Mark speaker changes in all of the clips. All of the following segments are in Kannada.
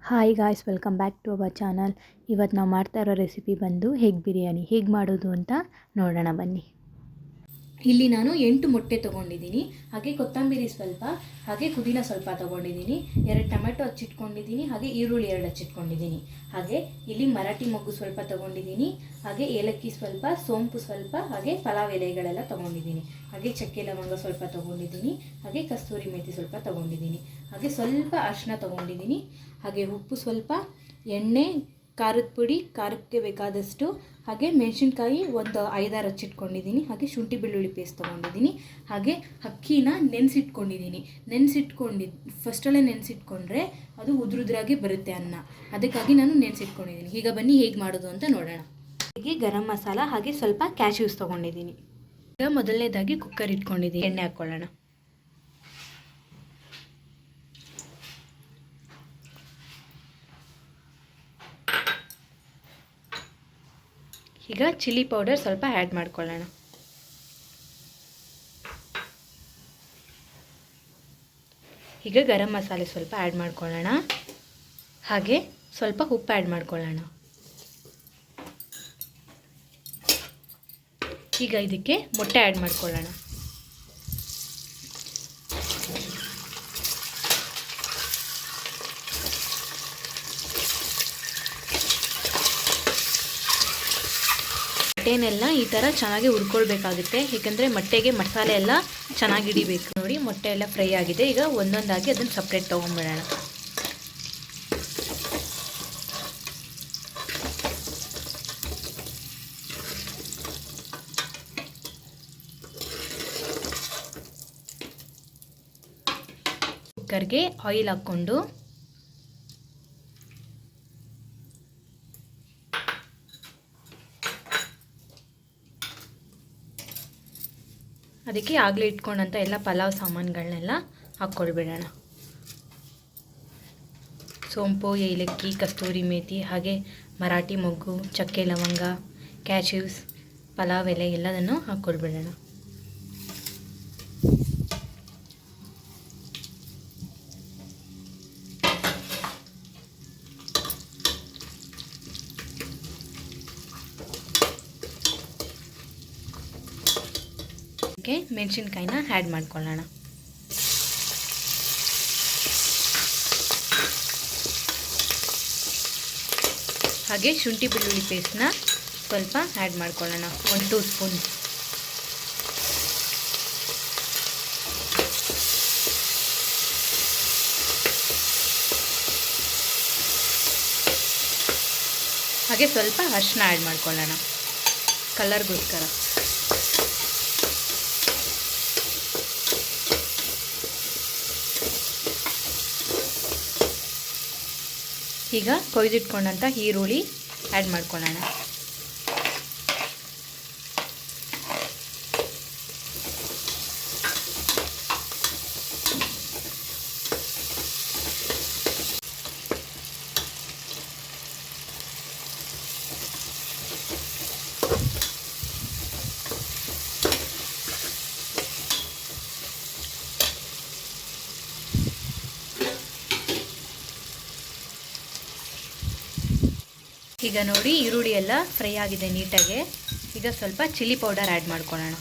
Speaker 1: Hi guys, welcome back to our channel. ಇವತ್ತು ನಾವು ಮಾಡ್ತಾ ಇರೋ ರೆಸಿಪಿ ಬಂದು ಎಗ್ ಬಿರಿಯಾನಿ ಹೇಗೆ ಮಾಡೋದು ಅಂತ ನೋಡೋಣ ಬನ್ನಿ. ಇಲ್ಲಿ ನಾನು 8 ಮೊಟ್ಟೆ ತೊಗೊಂಡಿದ್ದೀನಿ, ಹಾಗೆ ಕೊತ್ತಂಬರಿ ಸ್ವಲ್ಪ, ಹಾಗೆ ಪುದೀನ ಸ್ವಲ್ಪ ತೊಗೊಂಡಿದ್ದೀನಿ, 2 ಟೊಮೆಟೊ ಹಚ್ಚಿಟ್ಕೊಂಡಿದ್ದೀನಿ, ಹಾಗೆ ಈರುಳ್ಳಿ 2 ಹಚ್ಚಿಟ್ಕೊಂಡಿದ್ದೀನಿ, ಹಾಗೆ ಇಲ್ಲಿ ಮರಾಠಿ ಮೊಗ್ಗು ಸ್ವಲ್ಪ ತೊಗೊಂಡಿದ್ದೀನಿ, ಹಾಗೆ ಏಲಕ್ಕಿ ಸ್ವಲ್ಪ, ಸೋಂಪು ಸ್ವಲ್ಪ, ಹಾಗೆ ಪಲಾವ್ ಎಲೆಗಳೆಲ್ಲ ತೊಗೊಂಡಿದ್ದೀನಿ, ಹಾಗೆ ಚಕ್ಕೆ ಲವಂಗ ಸ್ವಲ್ಪ ತೊಗೊಂಡಿದ್ದೀನಿ, ಹಾಗೆ ಕಸ್ತೂರಿ ಮೇಥಿ ಸ್ವಲ್ಪ ತೊಗೊಂಡಿದ್ದೀನಿ, ಹಾಗೆ ಸ್ವಲ್ಪ ಅರಿಶಿನ ತೊಗೊಂಡಿದ್ದೀನಿ, ಹಾಗೆ ಉಪ್ಪು ಸ್ವಲ್ಪ, ಎಣ್ಣೆ, ಖಾರದ ಪುಡಿ, ಖಾರಕ್ಕೆ ಬೇಕಾದಷ್ಟು, ಹಾಗೆ ಮೆಣಸಿನ್ಕಾಯಿ ಒಂದು 5-6 ಹಚ್ಚಿಟ್ಕೊಂಡಿದ್ದೀನಿ, ಹಾಗೆ ಶುಂಠಿ ಬೆಳ್ಳುಳ್ಳಿ ಪೇಸ್ಟ್ ತೊಗೊಂಡಿದ್ದೀನಿ, ಹಾಗೆ ಅಕ್ಕಿನ ಫಸ್ಟಲ್ಲೇ ನೆನೆಸಿಟ್ಕೊಂಡ್ರೆ ಅದು ಉದುರುದ್ರಾಗಿ ಬರುತ್ತೆ ಅನ್ನ, ಅದಕ್ಕಾಗಿ ನಾನು ನೆನೆಸಿಟ್ಕೊಂಡಿದ್ದೀನಿ. ಈಗ ಬನ್ನಿ ಹೇಗೆ ಮಾಡೋದು ಅಂತ ನೋಡೋಣ. ಹೀಗೆ ಗರಂ ಮಸಾಲ, ಹಾಗೆ ಸ್ವಲ್ಪ ಕ್ಯಾಶ್ಯೂಸ್ ತೊಗೊಂಡಿದ್ದೀನಿ. ಈಗ ಮೊದಲನೇದಾಗಿ ಕುಕ್ಕರ್ ಇಟ್ಕೊಂಡಿದ್ದೀನಿ, ಎಣ್ಣೆ ಹಾಕ್ಕೊಳ್ಳೋಣ. ಈಗ ಚಿಲ್ಲಿ ಪೌಡರ್ ಸ್ವಲ್ಪ ಆ್ಯಡ್ ಮಾಡ್ಕೊಳ್ಳೋಣ. ಈಗ ಗರಂ ಮಸಾಲೆ ಸ್ವಲ್ಪ ಆ್ಯಡ್ ಮಾಡ್ಕೊಳ್ಳೋಣ, ಹಾಗೆ ಸ್ವಲ್ಪ ಉಪ್ಪು ಆ್ಯಡ್ ಮಾಡ್ಕೊಳ್ಳೋಣ. ಈಗ ಇದಕ್ಕೆ ಮೊಟ್ಟೆ ಆ್ಯಡ್ ಮಾಡ್ಕೊಳ್ಳೋಣ. ಮೊಟ್ಟೆನೆಲ್ಲ ಈ ಥರ ಚೆನ್ನಾಗಿ ಹುರ್ಕೊಳ್ಬೇಕಾಗುತ್ತೆ, ಏಕೆಂದರೆ ಮೊಟ್ಟೆಗೆ ಮಸಾಲೆ ಎಲ್ಲ ಚೆನ್ನಾಗಿ ಹಿಡಿಬೇಕು. ನೋಡಿ, ಮೊಟ್ಟೆ ಎಲ್ಲ ಫ್ರೈ ಆಗಿದೆ. ಈಗ ಒಂದೊಂದಾಗಿ ಅದನ್ನು ಸಪ್ರೇಟ್ ತೊಗೊಂಡ್ಬಿಡೋಣ. ಕುಕ್ಕರ್ಗೆ ಆಯಿಲ್ ಹಾಕ್ಕೊಂಡು ಅದಕ್ಕೆ ಆಗಲೇ ಇಟ್ಕೊಂಡಂಥ ಎಲ್ಲ ಪಲಾವ್ ಸಾಮಾನುಗಳನ್ನೆಲ್ಲ ಹಾಕ್ಕೊಳ್ಬಿಡೋಣ. ಸೋಂಪು, ಏಲಕ್ಕಿ, ಕಸ್ತೂರಿ ಮೇಥಿ, ಹಾಗೆ ಮರಾಠಿ ಮೊಗ್ಗು, ಚಕ್ಕೆ ಲವಂಗ, ಕ್ಯಾಶ್ಯೂಸ್, ಪಲಾವ್ ಎಲೆ ಎಲ್ಲದನ್ನು ಹಾಕ್ಕೊಳ್ಬಿಡೋಣ. ಮೆಣಸಿನ್ಕಾಯಿನ ಆ್ಯಡ್ ಮಾಡ್ಕೊಳ್ಳೋಣ. ಹಾಗೆ ಶುಂಠಿ ಬೆಳ್ಳುಳ್ಳಿ ಪೇಸ್ಟ್ನ ಸ್ವಲ್ಪ ಆ್ಯಡ್ ಮಾಡ್ಕೊಳ್ಳೋಣ, 1-2 ಸ್ಪೂನ್. ಹಾಗೆ ಸ್ವಲ್ಪ ಅರಿಶಿನ ಆ್ಯಡ್ ಮಾಡ್ಕೊಳ್ಳೋಣ ಕಲರ್ಗೋಸ್ಕರ. ಈಗ ಕೊಯ್ದಿಟ್ಕೊಂಡಂಥ ಈರುಳ್ಳಿ ಆ್ಯಡ್ ಮಾಡ್ಕೊಳ್ಳೋಣ. ಈಗ ನೋಡಿ, ಈರುಳ್ಳಿ ಎಲ್ಲ ಫ್ರೈ ಆಗಿದೆ ನೀಟಾಗೆ. ಈಗ ಸ್ವಲ್ಪ ಚಿಲ್ಲಿ ಪೌಡರ್ ಆ್ಯಡ್ ಮಾಡ್ಕೊಳ್ಳೋಣ.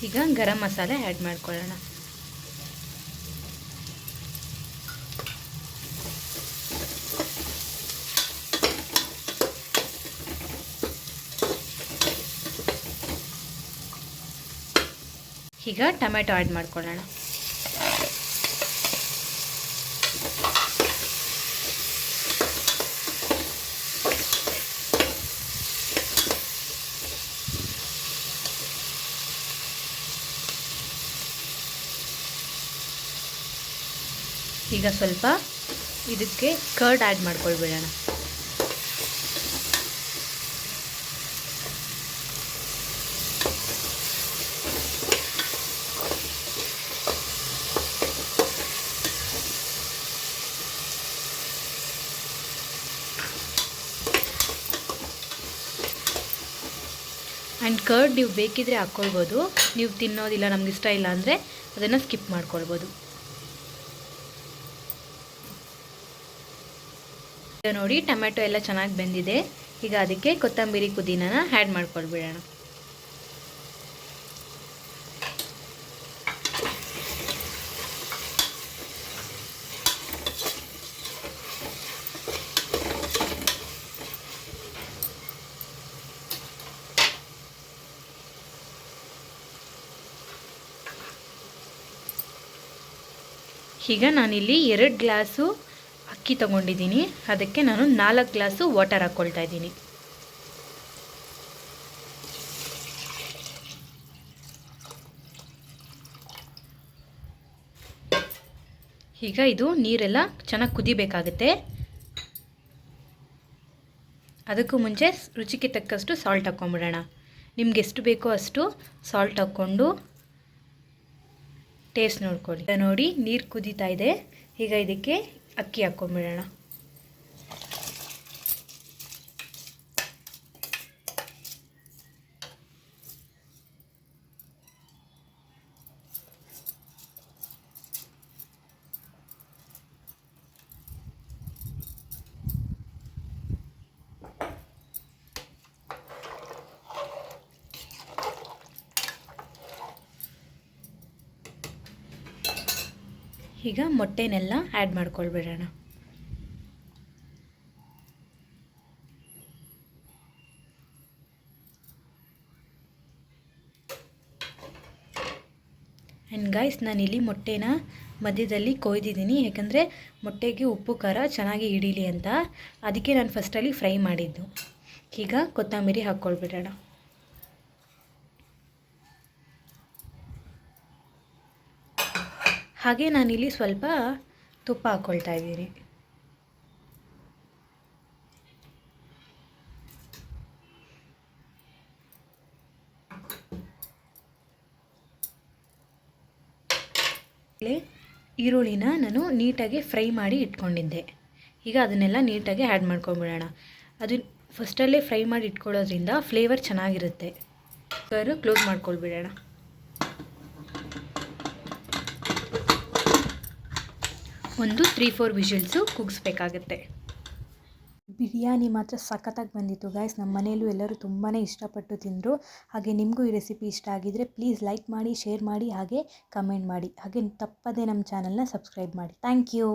Speaker 1: ಈಗ ಗರಂ ಮಸಾಲೆ ಆ್ಯಡ್ ಮಾಡ್ಕೊಳ್ಳೋಣ. ಈಗ ಟೊಮೆಟೊ ಆ್ಯಡ್ ಮಾಡ್ಕೊಳ್ಳೋಣ. ಈಗ ಸ್ವಲ್ಪ ಇದಕ್ಕೆ ಕರ್ಡ್ ಆ್ಯಡ್ ಮಾಡ್ಕೊಳ್ಬಿಡೋಣ. ಆ್ಯಂಡ್ ಕರ್ಡ್ ನೀವು ಬೇಕಿದ್ರೆ ಹಾಕ್ಕೊಳ್ಬೋದು, ನೀವು ತಿನ್ನೋದಿಲ್ಲ ನಮ್ಗೆ ಇಷ್ಟ ಇಲ್ಲ ಅಂದರೆ ಅದನ್ನು ಸ್ಕಿಪ್ ಮಾಡ್ಕೊಳ್ಬೋದು. ನೋಡಿ ಟೊಮೆಟೊ ಎಲ್ಲ ಚೆನ್ನಾಗಿ ಬೆಂದಿದೆ. ಈಗ ಅದಕ್ಕೆ ಕೊತ್ತಂಬರಿ ಪುದೀನನ ಆ್ಯಡ್ ಮಾಡ್ಕೊಳ್ಬಿಡೋಣ. ಈಗ ನಾನಿಲ್ಲಿ 2 ಗ್ಲಾಸು ಅಕ್ಕಿ ತೊಗೊಂಡಿದ್ದೀನಿ, ಅದಕ್ಕೆ ನಾನು 4 ಗ್ಲಾಸು ವಾಟರ್ ಹಾಕ್ಕೊಳ್ತಾ ಇದ್ದೀನಿ. ಈಗ ಇದು ನೀರೆಲ್ಲ ಚೆನ್ನಾಗಿ ಕುದಿಬೇಕಾಗುತ್ತೆ. ಅದಕ್ಕೂ ಮುಂಚೆ ರುಚಿಗೆ ತಕ್ಕಷ್ಟು ಸಾಲ್ಟ್ ಹಾಕ್ಕೊಂಬಿಡೋಣ. ನಿಮ್ಗೆ ಎಷ್ಟು ಬೇಕೋ ಅಷ್ಟು ಸಾಲ್ಟ್ ಹಾಕ್ಕೊಂಡು ಟೇಸ್ಟ್ ನೋಡ್ಕೊಳ್ಳಿ. ನೋಡಿ ನೀರು ಕುದೀತಾ ಇದೆ. ಈಗ ಇದಕ್ಕೆ ಅಕ್ಕಿ ಹಾಕ್ಕೊಂಬಿಡೋಣ. ಈಗ ಮೊಟ್ಟೆನೆಲ್ಲ ಆ್ಯಡ್ ಮಾಡ್ಕೊಳ್ಬಿಡೋಣ. ಆ್ಯಂಡ್ ಗೈಸ್, ನಾನಿಲ್ಲಿ ಮೊಟ್ಟೆನ ಮಧ್ಯದಲ್ಲಿ ಕೊಯ್ದಿದ್ದೀನಿ, ಯಾಕಂದರೆ ಮೊಟ್ಟೆಗೆ ಉಪ್ಪು ಖಾರ ಚೆನ್ನಾಗಿ ಹಿಡೀಲಿ ಅಂತ. ಅದಕ್ಕೆ ನಾನು ಫಸ್ಟಲ್ಲಿ ಫ್ರೈ ಮಾಡಿದ್ದು. ಈಗ ಕೊತ್ತಂಬರಿ ಹಾಕ್ಕೊಳ್ಬಿಡೋಣ. ಹಾಗೆ ನಾನಿಲ್ಲಿ ಸ್ವಲ್ಪ ತುಪ್ಪ ಹಾಕ್ಕೊಳ್ತಾ ಇದ್ದೀನಿ. ಈರುಳ್ಳಿನ ನಾನು ನೀಟಾಗಿ ಫ್ರೈ ಮಾಡಿ ಇಟ್ಕೊಂಡಿದ್ದೆ. ಈಗ ಅದನ್ನೆಲ್ಲ ನೀಟಾಗಿ ಆ್ಯಡ್ ಮಾಡ್ಕೊಂಬಿಡೋಣ. ಅದು ಫಸ್ಟಲ್ಲೇ ಫ್ರೈ ಮಾಡಿ ಇಟ್ಕೊಳ್ಳೋದ್ರಿಂದ ಫ್ಲೇವರ್ ಚೆನ್ನಾಗಿರುತ್ತೆ. ಕುಕ್ಕರು ಕ್ಲೋಸ್ ಮಾಡ್ಕೊಳ್ಬಿಡೋಣ. ಒಂದು 3-4 ವಿಷಲ್ಸು ಕೂಗಿಸ್ಬೇಕಾಗತ್ತೆ. ಬಿರಿಯಾನಿ ಮಾತ್ರ ಸಖತ್ತಾಗಿ ಬಂದಿತ್ತು ಗೈಸ್. ನಮ್ಮ ಮನೆಯಲ್ಲೂ ಎಲ್ಲರೂ ತುಂಬಾ ಇಷ್ಟಪಟ್ಟು ತಿಂದರು. ಹಾಗೆ ನಿಮಗೂ ಈ ರೆಸಿಪಿ ಇಷ್ಟ ಆಗಿದ್ದರೆ ಪ್ಲೀಸ್ ಲೈಕ್ ಮಾಡಿ, ಶೇರ್ ಮಾಡಿ, ಹಾಗೆ ಕಮೆಂಟ್ ಮಾಡಿ. ಹಾಗೆ ತಪ್ಪದೇ ನಮ್ಮ ಚಾನಲ್ನ ಸಬ್ಸ್ಕ್ರೈಬ್ ಮಾಡಿ. Thank you.